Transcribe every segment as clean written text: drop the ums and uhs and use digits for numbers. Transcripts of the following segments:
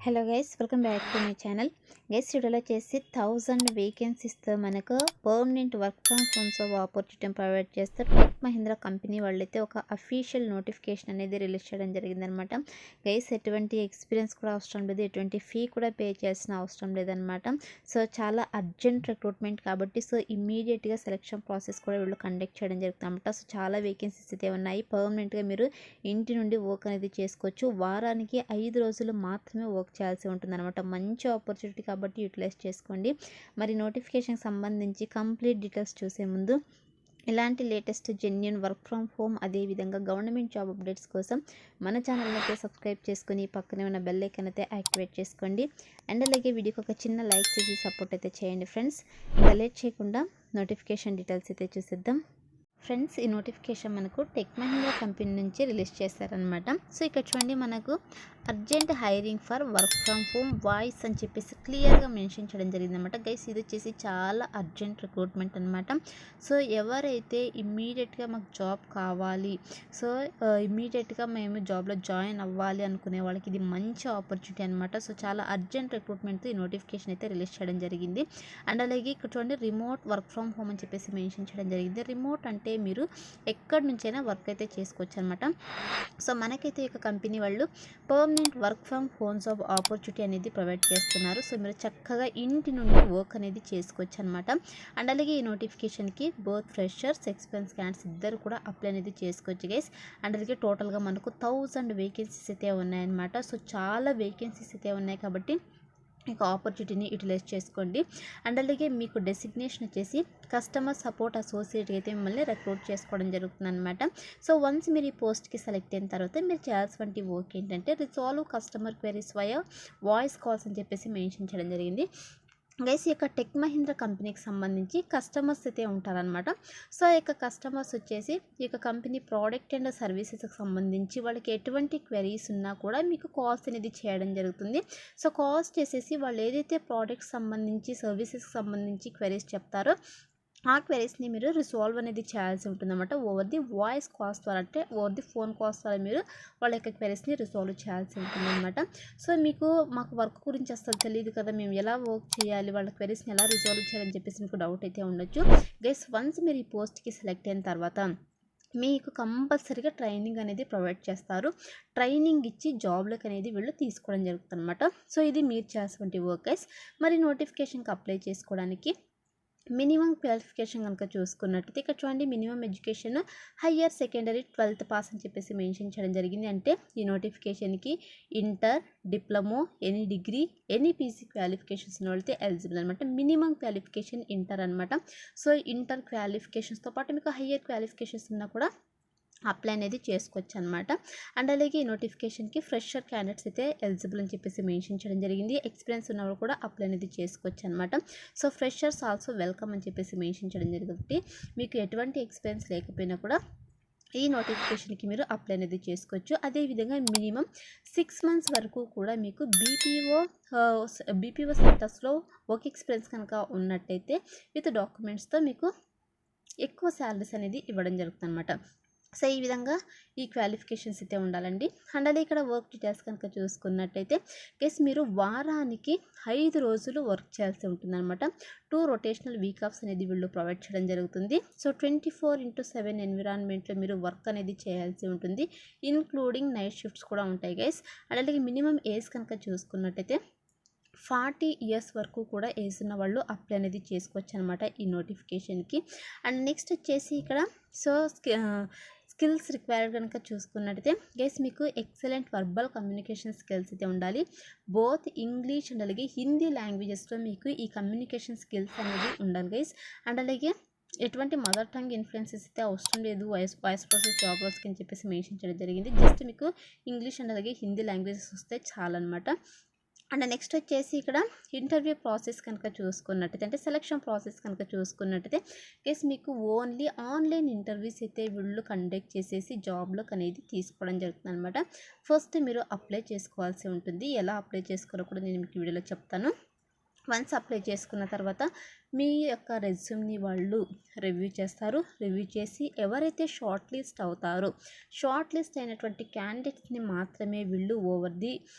Hello guys, welcome back to my channel. Guys, వీడియోలో వచ్చేసి 1000 వేకెన్సీస్తో మనకు permanent work from homes opportunity provide చేస్తారు. Tech Mahindra company వాళ్ళైతే ఒక అఫీషియల్ నోటిఫికేషన్ అనేది రిలీజ్ చేయడం జరిగిందనమాట. గైస్, ఎటువంటి ఎక్స్పీరియన్స్ కూడా అవసరం లేదు, ఎటువంటి ఫీ కూడా పే చేయాల్సిన అవసరం లేదనమాట. సో చాలా అర్జెంట్ రిక్రూట్మెంట్ కాబట్టి ఇమ్మీడియట్గా సెలెక్షన్ ప్రాసెస్ కూడా వీళ్ళు కండక్ట్ చేయడం జరుగుతుంది అనమాట. సో చాలా వేకెన్సీస్ అయితే ఉన్నాయి. పర్మనెంట్గా మీరు ఇంటి నుండి వర్క్ అనేది చేసుకోవచ్చు. వారానికి 5 రోజులు మాత్రమే వర్క్ చేయాల్సి ఉంటుందన్నమాట. మంచి ఆపర్చునిటీ కాబట్టి యూటిలైజ్ చేసుకోండి. మరి నోటిఫికేషన్కి సంబంధించి కంప్లీట్ డీటెయిల్స్ చూసే ముందు ఇలాంటి latest genuine work from home అదేవిధంగా గవర్నమెంట్ జాబ్ అప్డేట్స్ కోసం మన ఛానల్ని అయితే సబ్స్క్రైబ్ చేసుకుని పక్కనే ఉన్న బెల్ ఐకాన్ అయితే యాక్టివేట్ చేసుకోండి. అండ్ అలాగే వీడియోకి ఒక చిన్న లైక్ చేసి సపోర్ట్ అయితే చేయండి ఫ్రెండ్స్. ఇంకా లేట్ చేయకుండా నోటిఫికేషన్ డీటెయిల్స్ అయితే చూసేద్దాం. ఫ్రెండ్స్, ఈ నోటిఫికేషన్ మనకు టెక్ మహీంద్రా కంపెనీ నుంచి రిలీజ్ చేశారనమాట. సో ఇక్కడ చూడండి, మనకు urgent hiring for work from home voice అని చెప్పేసి క్లియర్గా మెన్షన్ చేయడం జరిగిందనమాట. గైస్, ఇది వచ్చేసి చాలా అర్జెంట్ రిక్రూట్మెంట్ అనమాట. సో ఎవరైతే ఇమ్మీడియట్గా మాకు జాబ్ కావాలి, సో ఇమ్మీడియట్గా మేము జాబ్లో జాయిన్ అవ్వాలి అనుకునే వాళ్ళకి ఇది మంచి ఆపర్చునిటీ అనమాట. సో చాలా అర్జెంట్ రిక్రూట్మెంట్తో ఈ నోటిఫికేషన్ అయితే రిలీజ్ చేయడం జరిగింది. అండ్ అలాగే ఇక్కడ చూడండి, రిమోట్ వర్క్ ఫ్రమ్ హోమ్ అని చెప్పేసి మెన్షన్ చేయడం జరిగింది. రిమోట్ అంటే మీరు ఎక్కడి నుంచైనా వర్క్ అయితే చేసుకోవచ్చు అనమాట. సో మనకైతే ఇక కంపెనీ వాళ్ళు permanent work from home job opportunity అనేది ప్రొవైడ్ చేస్తున్నారు. సో మీరు చక్కగా ఇంటి నుండి వర్క్ అనేది చేసుకోవచ్చు అనమాట. అండ్ అలాగే ఈ నోటిఫికేషన్కి బోత్ ఫ్రెషర్స్, ఎక్స్పీరియన్స్ క్యాండిడేట్స్ ఇద్దరు కూడా అప్లై అనేది చేసుకోవచ్చు గైస్. అండ్ అలాగే టోటల్గా మనకు 1000 వేకెన్సీస్ అయితే ఉన్నాయన్నమాట. సో చాలా వేకెన్సీస్ అయితే ఉన్నాయి కాబట్టి మీకు ఆపర్చునిటీని యూటిలైజ్ చేసుకోండి. అండ్ అలాగే మీకు డెసిగ్నేషన్ వచ్చేసి కస్టమర్ సపోర్ట్ అసోసియేట్ అయితే మిమ్మల్ని రిక్రూట్ చేసుకోవడం జరుగుతుంది అనమాట. సో వన్స్ మీరు ఈ పోస్ట్కి సెలెక్ట్ అయిన తర్వాత మీరు చేయాల్సిన వర్క్ ఏంటంటే resolve customer queries via voice calls అని చెప్పేసి మెన్షన్ చేయడం జరిగింది. గైస్, ఈ యొక్క టెక్ మహీంద్రా కంపెనీకి సంబంధించి కస్టమర్స్ అయితే ఉంటారనమాట. సో ఈ యొక్క కస్టమర్స్ వచ్చేసి ఈ యొక్క కంపెనీ ప్రోడక్ట్ అండ్ సర్వీసెస్కి సంబంధించి వాళ్ళకి ఎటువంటి క్వెరీస్ ఉన్నా కూడా మీకు కాల్స్ అనేది చేయడం జరుగుతుంది. సో కాల్స్ చేసేసి వాళ్ళు ఏదైతే ప్రోడక్ట్స్ సంబంధించి సర్వీసెస్కి సంబంధించి క్వెరీస్ చెప్తారో ఆ క్వెరీస్ని మీరు రిసాల్వ్ అనేది చేయాల్సి ఉంటుందన్నమాట. ఓవర్ ది వాయిస్ కాల్స్ ద్వారా, అంటే ఓవర్ ది ఫోన్ కాల్స్ ద్వారా మీరు వాళ్ళ యొక్క క్వెరీస్ని రిసాల్వ్ చేయాల్సి ఉంటుందన్నమాట. సో మాకు వర్క్ గురించి అసలు తెలియదు కదా, మేము ఎలా వర్క్ చేయాలి, వాళ్ళ క్వెరీస్ని ఎలా రిసాల్వ్ చేయాలని చెప్పేసి మీకు డౌట్ అయితే ఉండొచ్చు. గైస్, వన్స్ మీరు ఈ పోస్ట్కి సెలెక్ట్ అయిన తర్వాత మీకు కంపల్సరీగా ట్రైనింగ్ అనేది ప్రొవైడ్ చేస్తారు. ట్రైనింగ్ ఇచ్చి జాబ్లకు అనేది వీళ్ళు తీసుకోవడం జరుగుతుంది అనమాట. సో ఇది మీరు చేయాల్సిన వర్క్ గైస్. మరి నోటిఫికేషన్కి అప్లై చేసుకోవడానికి మినిమం క్వాలిఫికేషన్ కనుక చూసుకున్నట్టయితే ఇక్కడ చూడండి, minimum education higher secondary 12th pass అని చెప్పేసి మెన్షన్ చేయడం జరిగింది. అంటే ఈ నోటిఫికేషన్కి inter, diploma, any degree, any PC qualifications ఉన్న వాళ్ళైతే ఎలిజిబుల్ అనమాట. మినిమం క్వాలిఫికేషన్ ఇంటర్ అనమాట. సో ఇంటర్ క్వాలిఫికేషన్స్తో పాటు మీకు హయ్యర్ క్వాలిఫికేషన్స్ ఉన్నా కూడా అప్లై అనేది చేసుకోవచ్చు అనమాట. అండ్ అలాగే ఈ నోటిఫికేషన్కి ఫ్రెషర్ క్యాండిడేట్స్ అయితే ఎలిజిబుల్ అని చెప్పేసి మెన్షన్ చేయడం జరిగింది. ఎక్స్పీరియన్స్ ఉన్నవాళ్ళు కూడా అప్లై అనేది చేసుకోవచ్చు అనమాట. సో ఫ్రెషర్స్ ఆల్సో వెల్కమ్ అని చెప్పేసి మెన్షన్ చేయడం జరిగింది. కాబట్టి మీకు ఎటువంటి ఎక్స్పీరియన్స్ లేకపోయినా కూడా ఈ నోటిఫికేషన్కి మీరు అప్లై అనేది చేసుకోవచ్చు. అదేవిధంగా మినిమం 6 months వరకు కూడా మీకు బీపీఓ సెంటర్స్లో వర్క్ ఎక్స్పీరియన్స్ కనుక ఉన్నట్టయితే విత్ డాక్యుమెంట్స్తో మీకు ఎక్కువ శాలరీస్ అనేది ఇవ్వడం జరుగుతుంది అనమాట. సో ఈ విధంగా ఈ క్వాలిఫికేషన్స్ అయితే ఉండాలండి. అండ్ అదే ఇక్కడ వర్క్ డీటెయిల్స్ కనుక చూసుకున్నట్టయితే గైస్, మీరు వారానికి 5 రోజులు వర్క్ చేయాల్సి ఉంటుందన్నమాట. 2 రొటేషనల్ వీక్ ఆఫ్స్ అనేది వీళ్ళు ప్రొవైడ్ చేయడం జరుగుతుంది. సో 24/7 ఎన్విరాన్మెంట్లో మీరు వర్క్ అనేది చేయాల్సి ఉంటుంది. ఇన్క్లూడింగ్ నైట్ షిఫ్ట్స్ కూడా ఉంటాయి గైస్. అండ్ అలాగే మినిమం ఏజ్ కనుక చూసుకున్నట్టయితే 40 years వరకు కూడా ఏజ్ ఉన్న వాళ్ళు అప్లై అనేది చేసుకోవచ్చు అనమాట ఈ నోటిఫికేషన్కి. అండ్ నెక్స్ట్ వచ్చేసి ఇక్కడ సో స్కిల్స్ రిక్వైర్డ్ కనుక చూసుకున్నట్టయితే గైస్, మీకు ఎక్సలెంట్ వర్బల్ కమ్యూనికేషన్ స్కిల్స్ అయితే ఉండాలి. బోత్ ఇంగ్లీష్ అండ్ అలాగే హిందీ లాంగ్వేజెస్లో మీకు ఈ కమ్యూనికేషన్ స్కిల్స్ అనేది ఉండాలి గైస్. అండ్ అలాగే ఎటువంటి మదర్ టంగ్ ఇన్ఫ్లుయెన్సెస్ అయితే అవసరం లేదు వాయిస్ ప్రాసెస్ జాబ్ వర్క్స్కి అని చెప్పేసి మెన్షన్ చేయడం జరిగింది. జస్ట్ మీకు ఇంగ్లీష్ అండ్ అలాగే హిందీ లాంగ్వేజెస్ వస్తే చాలన్నమాట. అండ్ నెక్స్ట్ వచ్చేసి ఇక్కడ ఇంటర్వ్యూ ప్రాసెస్ కనుక చూసుకున్నట్టయితే, అంటే సెలక్షన్ ప్రాసెస్ కనుక చూసుకున్నట్టయితే గైస్, మీకు ఓన్లీ ఆన్లైన్ ఇంటర్వ్యూస్ అయితే వీళ్ళు కండక్ట్ చేసేసి జాబ్లోకి అనేది తీసుకోవడం జరుగుతుంది అనమాట. ఫస్ట్ మీరు అప్లై చేసుకోవాల్సి ఉంటుంది. ఎలా అప్లై చేసుకోవాలో కూడా నేను మీకు వీడియోలో చెప్తాను. వన్స్ అప్లై చేసుకున్న తర్వాత మీ యొక్క రెజ్యూమ్ని వాళ్ళు రివ్యూ చేస్తారు. రివ్యూ చేసి ఎవరైతే షార్ట్ లిస్ట్ అవుతారో షార్ట్ లిస్ట్ అయినటువంటి క్యాండిడేట్స్ని మాత్రమే వీళ్ళు ఓవర్ ది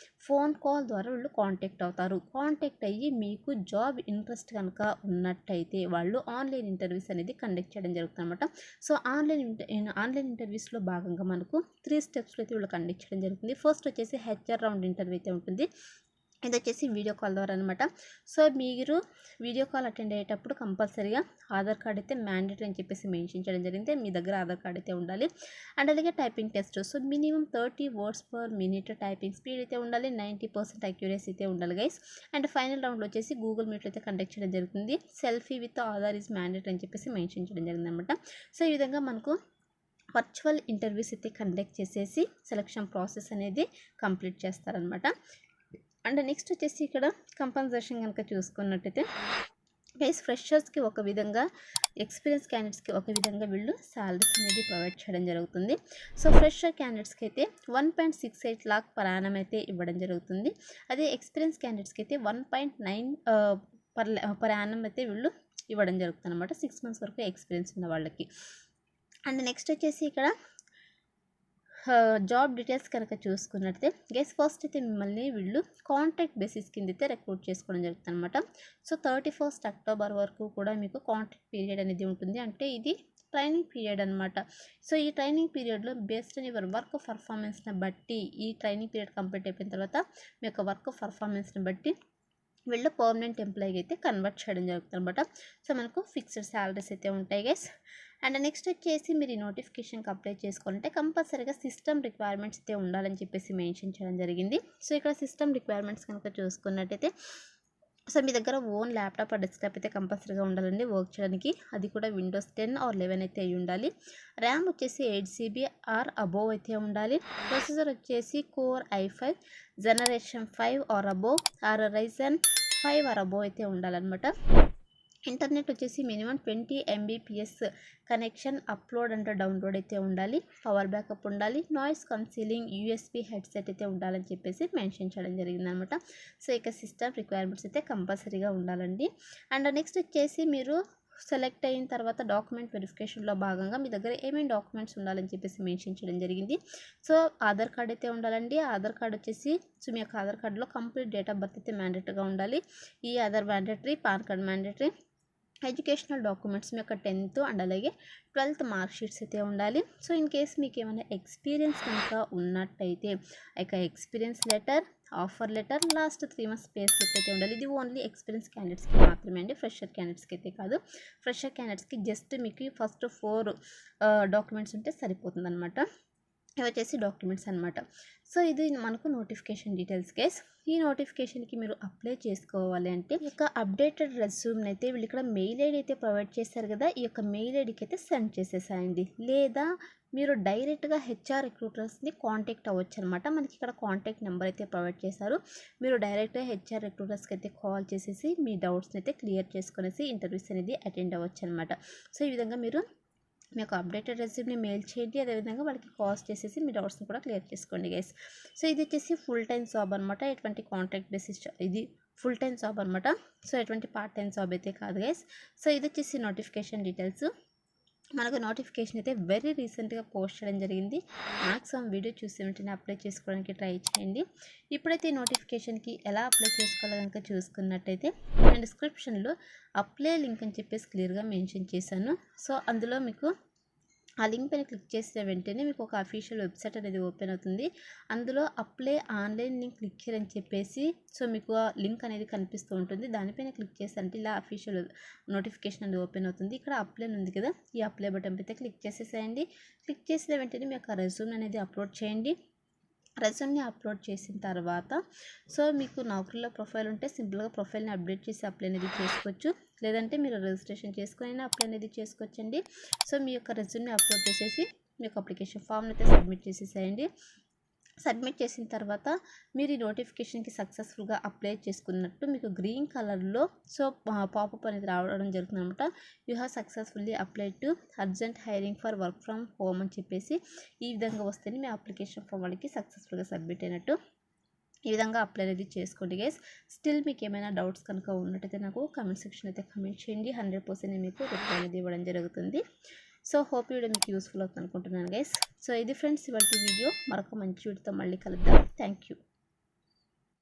ఫోన్ కాల్ ద్వారా వీళ్ళు కాంటాక్ట్ అవుతారు. కాంటాక్ట్ అయ్యి మీకు జాబ్ ఇంట్రెస్ట్ కనుక ఉన్నట్టయితే వాళ్ళు ఆన్లైన్ ఇంటర్వ్యూస్ అనేది కండక్ట్ చేయడం జరుగుతుంది అనమాట. సో ఆన్లైన్ ఇంటర్వ్యూస్లో భాగంగా మనకు 3 స్టెప్స్లో అయితే వీళ్ళు కండక్ట్ చేయడం జరుగుతుంది. ఫస్ట్ వచ్చేసి హెచ్ఆర్ రౌండ్ ఇంటర్వ్యూ అయితే ఉంటుంది. ఇది వచ్చేసి వీడియో కాల్ ద్వారా అనమాట. సో మీరు వీడియో కాల్ అటెండ్ అయ్యేటప్పుడు కంపల్సరీగా ఆధార్ కార్డ్ అయితే మ్యాండేటరీ అని చెప్పేసి మెన్షన్ చేయడం జరిగింది. మీ దగ్గర ఆధార్ కార్డ్ అయితే ఉండాలి. అండ్ అలాగే typing test. So minimum 30 words per minute typing speed అయితే ఉండాలి. 90% అక్యురసీ అయితే ఉండాలి గైస్. అండ్ ఫైనల్ రౌండ్లో వచ్చేసి గూగుల్ మీట్లో అయితే కండక్ట్ చేయడం జరుగుతుంది. Selfie with Aadhaar is mandatory అని చెప్పేసి మెన్షన్ చేయడం జరిగింది అనమాట. సో ఈ విధంగా మనకు వర్చువల్ ఇంటర్వ్యూస్ అయితే కండక్ట్ చేసేసి సెలక్షన్ ప్రాసెస్ అనేది కంప్లీట్ చేస్తారనమాట. అండ్ నెక్స్ట్ వచ్చేసి ఇక్కడ కంపన్సేషన్ కనుక చూసుకున్నట్టయితే గైస్ ఫ్రెషర్స్కి ఒక విధంగా, ఎక్స్పీరియన్స్ క్యాండిడేట్స్కి ఒక విధంగా వీళ్ళు శాలరీస్ అనేది ప్రొవైడ్ చేయడం జరుగుతుంది. సో ఫ్రెషర్ క్యాండిడేట్స్కి అయితే 1.68 lakh per annum అయితే ఇవ్వడం జరుగుతుంది. అదే ఎక్స్పీరియన్స్ క్యాండిడేట్స్కి అయితే 1.9 per annum అయితే వీళ్ళు ఇవ్వడం జరుగుతుంది అనమాట. 6 months వరకు ఎక్స్పీరియన్స్ ఉన్న వాళ్ళకి. అండ్ నెక్స్ట్ వచ్చేసి ఇక్కడ జాబ్ డీటెయిల్స్ కనుక చూసుకున్నట్లయితే గైస్ ఫస్ట్ అయితే మిమ్మల్ని వీళ్ళు కాంట్రాక్ట్ బేసిస్ కింద అయితే రిక్రూట్ చేసుకోవడం జరుగుతుంది అనమాట. సో 31st October వరకు కూడా మీకు కాంట్రాక్ట్ పీరియడ్ అనేది ఉంటుంది. అంటే ఇది ట్రైనింగ్ పీరియడ్ అనమాట. సో ఈ ట్రైనింగ్ పీరియడ్లో బేస్డ్ ఆన్ యువర్ వర్క్ పర్ఫార్మెన్స్ని బట్టి, ఈ ట్రైనింగ్ పీరియడ్ కంప్లీట్ అయిపోయిన తర్వాత మీ యొక్క వర్క్ పర్ఫార్మెన్స్ని బట్టి వీళ్ళు పర్మనెంట్ ఎంప్లాయీకి అయితే కన్వర్ట్ చేయడం జరుగుతుంది అనమాట. సో మనకు ఫిక్స్డ్ శాలరీస్ అయితే ఉంటాయి గైస్. అండ్ నెక్స్ట్ వచ్చేసి మీరు ఈ నోటిఫికేషన్కి అప్లై చేసుకోవాలంటే కంపల్సరీగా సిస్టమ్ రిక్వైర్మెంట్స్ అయితే ఉండాలని చెప్పేసి మెన్షన్ చేయడం జరిగింది. సో ఇక్కడ సిస్టమ్ రిక్వైర్మెంట్స్ కనుక చూసుకున్నట్టయితే సో మీ దగ్గర ఓన్ ల్యాప్టాప్ డెస్క్టాప్ అయితే కంపల్సరీగా ఉండాలండి వర్క్ చేయడానికి. అది కూడా Windows 10 or 11 అయితే అయి ఉండాలి. ర్యామ్ వచ్చేసి 8 GB ఆర్ అబోవ్ అయితే ఉండాలి. ప్రొసెసర్ వచ్చేసి core i5 generation 5 or above or Ryzen 5 or above అయితే ఉండాలన్నమాట. ఇంటర్నెట్ వచ్చేసి minimum 20 Mbps connection, upload and download అయితే ఉండాలి. పవర్ బ్యాకప్ ఉండాలి. నాయిస్ కన్సీలింగ్ USB హెడ్సెట్ అయితే ఉండాలని చెప్పేసి మెన్షన్ చేయడం జరిగింది అనమాట. సో ఇక సిస్టమ్ రిక్వైర్మెంట్స్ అయితే కంపల్సరీగా ఉండాలండి. అండ్ నెక్స్ట్ వచ్చేసి మీరు సెలెక్ట్ అయిన తర్వాత డాక్యుమెంట్ వెరిఫికేషన్లో భాగంగా మీ దగ్గర ఏమేమి డాక్యుమెంట్స్ ఉండాలని చెప్పేసి మెన్షన్ చేయడం జరిగింది. సో ఆధార్ కార్డ్ అయితే ఉండాలండి. ఆధార్ కార్డ్ వచ్చేసి సో మీ యొక్క ఆధార్ కార్డులో కంప్లీట్ డేట్ ఆఫ్ బర్త్ అయితే మ్యాండేటరీగా ఉండాలి. ఈ Aadhaar mandatory, PAN card mandatory, educational documents మీ యొక్క 10th అండ్ అలాగే 12th మార్క్ షీట్స్ అయితే ఉండాలి. సో ఇన్ కేస్ మీకు ఏమైనా ఎక్స్పీరియన్స్ కనుక ఉన్నట్టయితే ఇక experience letter, offer letter, last 3 months pay slip అయితే ఉండాలి. ఇది ఓన్లీ ఎక్స్పీరియన్స్ క్యాండిడేట్స్కి మాత్రమే అండి, ఫ్రెషర్ క్యాండిడేట్స్కి అయితే కాదు. ఫ్రెషర్ క్యాండిడేట్స్కి జస్ట్ మీకు ఫస్ట్ 4 డాక్యుమెంట్స్ ఉంటే సరిపోతుంది అనమాట. ఇవి వచ్చేసి డాక్యుమెంట్స్ అనమాట. సో ఇది మనకు నోటిఫికేషన్ డీటెయిల్స్ గైస్. ఈ నోటిఫికేషన్కి మీరు అప్లై చేసుకోవాలి అంటే ఈ యొక్క అప్డేటెడ్ రెజ్యూమ్ని అయితే వీళ్ళు ఇక్కడ మెయిల్ ఐడి అయితే ప్రొవైడ్ చేశారు కదా, ఈ యొక్క మెయిల్ ఐడికి అయితే సెండ్ చేసేసాయండి. లేదా మీరు డైరెక్ట్గా హెచ్ఆర్ రిక్రూటర్స్ని కాంటాక్ట్ అవ్వచ్చు అనమాట. మనకి ఇక్కడ కాంటాక్ట్ నెంబర్ అయితే ప్రొవైడ్ చేశారు. మీరు డైరెక్ట్గా హెచ్ఆర్ రిక్రూటర్స్కి అయితే కాల్ చేసేసి మీ డౌట్స్ని అయితే క్లియర్ చేసుకునేసి ఇంటర్వ్యూస్ అనేది అటెండ్ అవ్వచ్చు అనమాట. సో ఈ విధంగా మీరు మీ యొక్క అప్డేటెడ్ రెజ్యూమ్ని మెయిల్ చేయండి. అదేవిధంగా వాళ్ళకి కాల్స్ చేసేసి మీ డౌట్స్ని కూడా క్లియర్ చేసుకోండి గైస్. సో ఇది వచ్చేసి ఫుల్ టైం జాబ్ అనమాట. ఎటువంటి కాంట్రాక్ట్ బేసిస్ ఇది ఫుల్ టైం జాబ్ అనమాట. సో ఎటువంటి పార్ట్ టైం జాబ్ అయితే కాదు గైస్. సో ఇది వచ్చేసి నోటిఫికేషన్ డీటెయిల్స్. మనకు నోటిఫికేషన్ అయితే వెరీ రీసెంట్గా పోస్ట్ చేయడం జరిగింది. మ్యాక్సిమం వీడియో చూసి వెంటనే అప్లై చేసుకోవడానికి ట్రై చేయండి. ఇప్పుడైతే నోటిఫికేషన్కి ఎలా అప్లై చేసుకోవాలో కనుక చూసుకున్నట్టయితే నేను డిస్క్రిప్షన్లో అప్లై లింక్ అని చెప్పేసి క్లియర్గా మెన్షన్ చేశాను. సో అందులో మీకు ఆ లింక్ పైన క్లిక్ చేసిన వెంటనే మీకు ఒక అఫీషియల్ వెబ్సైట్ అనేది ఓపెన్ అవుతుంది. అందులో apply online link click here అని చెప్పేసి సో మీకు ఆ లింక్ అనేది కనిపిస్తూ ఉంటుంది. దానిపైన క్లిక్ చేస్తే ఇలా అఫీషియల్ నోటిఫికేషన్ అనేది ఓపెన్ అవుతుంది. ఇక్కడ అప్లై ఉంది కదా, ఈ అప్లై బటన్ అయితే క్లిక్ చేసేసేయండి. క్లిక్ చేసిన వెంటనే మీ యొక్క రెజ్యూమ్ అనేది అప్లోడ్ చేయండి. రెజ్యూమ్ని అప్లోడ్ చేసిన తర్వాత సో మీకు నౌకరీలో ప్రొఫైల్ ఉంటే సింపుల్గా ప్రొఫైల్ని అప్డేట్ చేసి అప్లై అనేది చేసుకోవచ్చు. లేదంటే మీరు రిజిస్ట్రేషన్ చేసుకుని అప్లై అనేది చేసుకోవచ్చండి. సో మీ యొక్క రెజ్యూమ్ని అప్లోడ్ చేసేసి మీ యొక్క అప్లికేషన్ ఫామ్ని అయితే సబ్మిట్ చేసేసేయండి. సబ్మిట్ చేసిన తర్వాత మీరు ఈ నోటిఫికేషన్కి సక్సెస్ఫుల్గా అప్లై చేసుకున్నట్టు మీకు గ్రీన్ కలర్లో సో పాపప్ అనేది రావడం జరుగుతుంది అనమాట. You have successfully applied to urgent hiring for work from home అని చెప్పేసి ఈ విధంగా వస్తేనే మీ అప్లికేషన్ ఫామ్ వాళ్ళకి సక్సెస్ఫుల్గా సబ్మిట్ అయినట్టు. ఈ విధంగా అప్లై అనేది చేసుకోండి గైస్. స్టిల్ మీకు ఏమైనా డౌట్స్ కనుక ఉన్నట్టయితే నాకు కామెంట్ సెక్షన్ అయితే కామెంట్ చేయండి. 100% నేను మీకు రిప్లై అనేది ఇవ్వడం జరుగుతుంది. సో హోప్ ఈ వీడియో మీకు యూస్ఫుల్ అవుతుంది అనుకుంటున్నాను గైస్. సో ఇది ఫ్రెండ్స్ ఇవాళ వీడియో. మరొక మంచి వీడియోతో మళ్ళీ కలుద్దాం. Thank you.